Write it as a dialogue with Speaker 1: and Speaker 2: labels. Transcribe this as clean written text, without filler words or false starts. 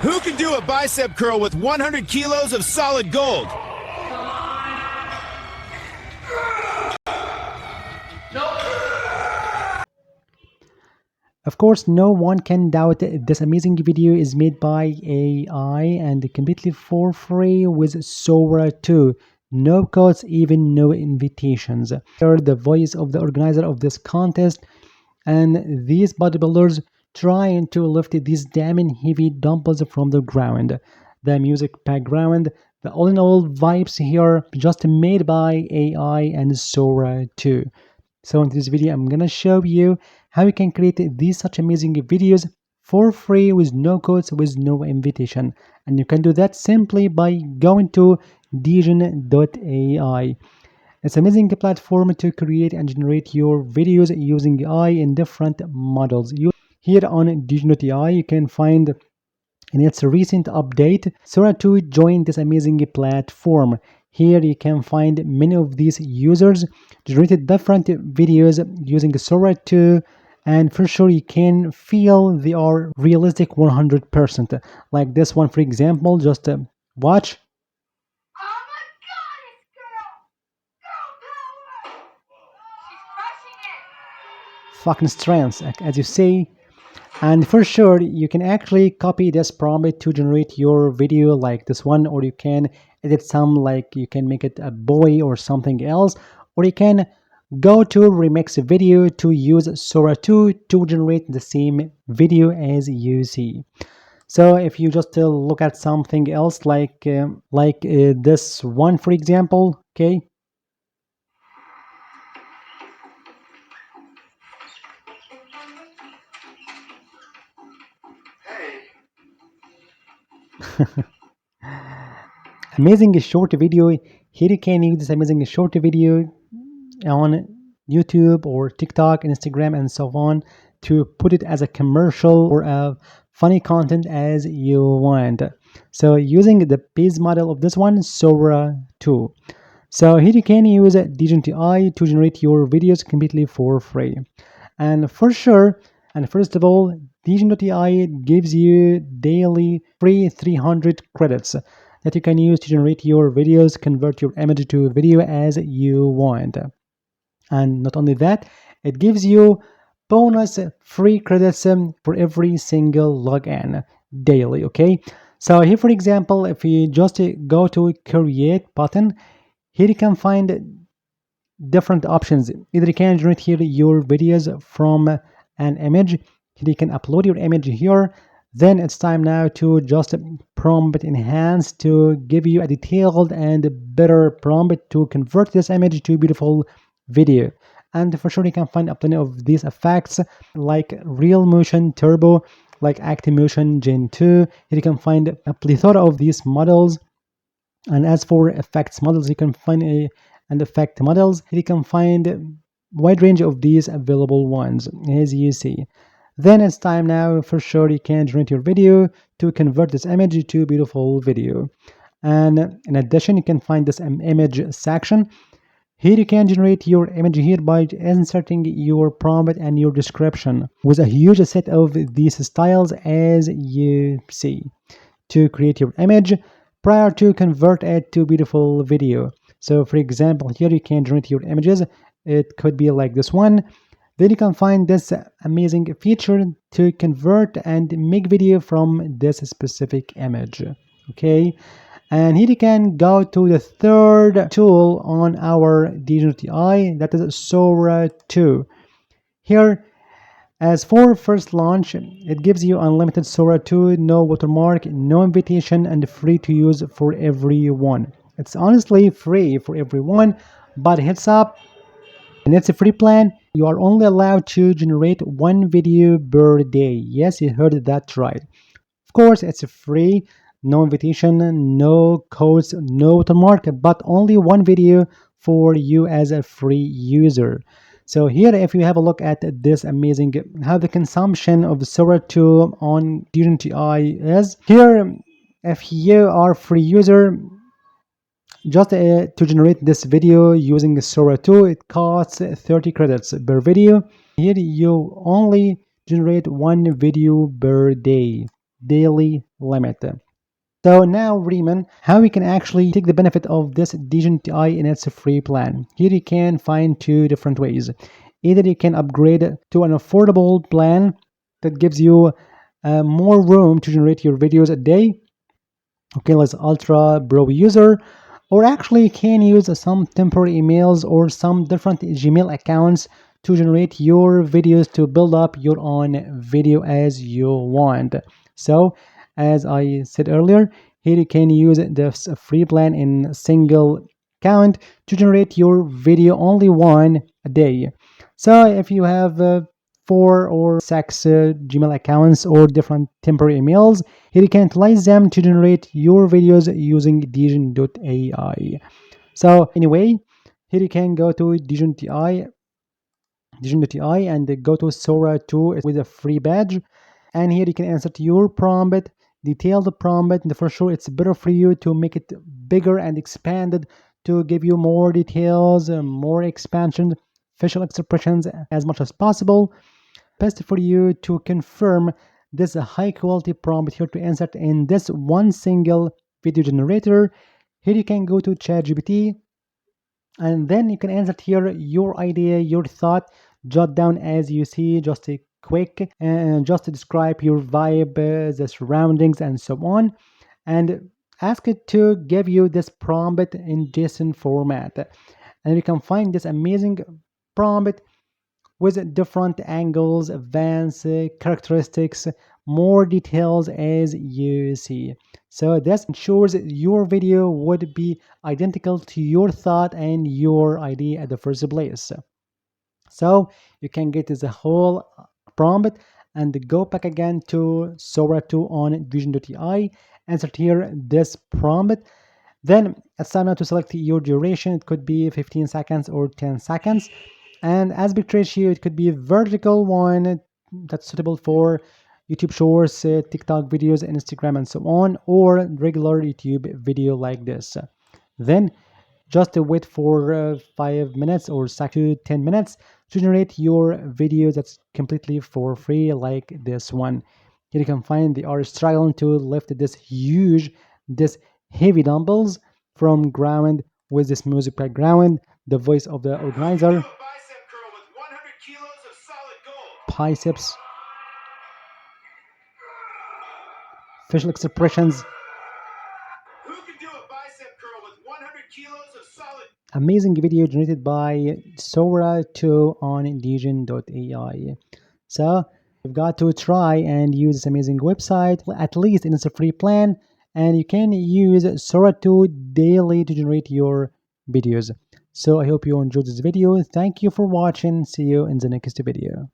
Speaker 1: Who can do a bicep curl with 100 kilos of solid gold?
Speaker 2: Of course, no one can doubt this amazing video is made by AI and completely for free with Sora 2. No codes, even no invitations. You're the voice of the organizer of this contest, and these bodybuilders trying to lift these damn heavy dumbbells from the ground. The music background, the all in all vibes here just made by AI and Sora 2. So in this video, I'm gonna show you how you can create these such amazing videos for free with no codes, with no invitation. And you can do that simply by going to Digen.ai. It's an amazing platform to create and generate your videos using AI in different models. Here on Digen.ai, you can find in its recent update, Sora 2 joined this amazing platform. Here you can find many of these users generated different videos using Sora 2, and for sure you can feel they are realistic 100%. Like this one, for example, just watch.
Speaker 3: Oh my god, it's girl power! She's crushing it!
Speaker 2: Fucking strengths, as you say. And for sure, you can actually copy this prompt to generate your video like this one, or you can edit some, like you can make it a boy or something else, or you can go to remix video to use Sora 2 to generate the same video as you see. So if you just look at something else like this one, for example, okay. Amazing short video. Here you can use this amazing short video on YouTube or TikTok, Instagram, and so on to put it as a commercial or a funny content as you want. So using the base model of this one, Sora 2. So here you can use Digen.ai to generate your videos completely for free. And for sure, and first of all, Digen.ai gives you daily free 300 credits that you can use to generate your videos, convert your image to video as you want. And not only that, it gives you bonus free credits for every single login daily. Okay, so here for example, if you just go to create button, here you can find different options. Either you can generate here your videos from an image. Here you can upload your image here. Then it's time now to just prompt enhance to give you a detailed and better prompt to convert this image to a beautiful video. And for sure you can find a plenty of these effects like real motion turbo, like Actimotion Gen 2. Here you can find a plethora of these models. And as for effects models, you can find and effect models. You can find a wide range of these available ones, as you see. Then it's time now, for sure, you can generate your video to convert this image to a beautiful video. And in addition, you can find this image section. Here you can generate your image here by inserting your prompt and your description with a huge set of these styles as you see to create your image prior to convert it to beautiful video. So for example, here you can generate your images. It could be like this one. Then you can find this amazing feature to convert and make video from this specific image. Okay. And here you can go to the third tool on our Digen.ai, that is Sora 2. Here, as for first launch, it gives you unlimited Sora 2, no watermark, no invitation, and free to use for everyone. It's honestly free for everyone, but heads up, and it's a free plan. You are only allowed to generate one video per day. Yes, you heard that right. Of course, it's free, no invitation, no codes, no watermark, but only one video for you as a free user. So here, if you have a look at this amazing, how the consumption of Sora 2 on Digen.ai is, here, if you are a free user, just to generate this video using Sora 2, it costs 30 credits per video. Here you only generate one video per day, daily limit. So now, Riemann, how we can actually take the benefit of this Digen.ai in its free plan. Here you can find two different ways. Either you can upgrade to an affordable plan that gives you more room to generate your videos a day. Okay, let's Ultra Pro user, or actually you can use some temporary emails or some different Gmail accounts to generate your videos to build up your own video as you want. So as I said earlier, here you can use this free plan in single account to generate your video only one a day. So if you have 4 or 6 Gmail accounts or different temporary emails, here you can utilize them to generate your videos using Digen.ai. So anyway, here you can go to Digen.ai and go to Sora 2 with a free badge. And here you can insert your prompt, detail the prompt, and for sure it's better for you to make it bigger and expanded to give you more details, more expansion, facial expressions as much as possible. Best for you to confirm this high quality prompt here to insert in this one single video generator. Here you can go to ChatGPT and then you can insert here your idea, your thought, jot down as you see, just a quick and just to describe your vibe, the surroundings, and so on, and ask it to give you this prompt in JSON format. And you can find this amazing prompt with different angles, events, characteristics, more details as you see. So this ensures your video would be identical to your thought and your idea at the first place. So you can get the whole prompt and go back again to Sora 2 on Digen.ai, insert here this prompt, then it's time now to select your duration. It could be 15 seconds or 10 seconds. And aspect ratio, it could be a vertical one that's suitable for YouTube Shorts, TikTok videos, Instagram, and so on, or regular YouTube video like this. Then just wait for 5 minutes or 10 minutes to generate your video that's completely for free like this one. Here you can find they are struggling to lift this heavy dumbbells from ground with this music background, the voice of the organizer,
Speaker 1: bicep curl with 100 kilos of solid gold.
Speaker 2: biceps, facial expressions,
Speaker 1: Who can do a bicep curl with 100 kilos of solid?
Speaker 2: amazing video generated by Sora 2 on Digen.ai. So you've got to try and use this amazing website, at least in its a free plan, and you can use Sora 2 daily to generate your videos. So I hope you enjoyed this video. Thank you for watching. See you in the next video.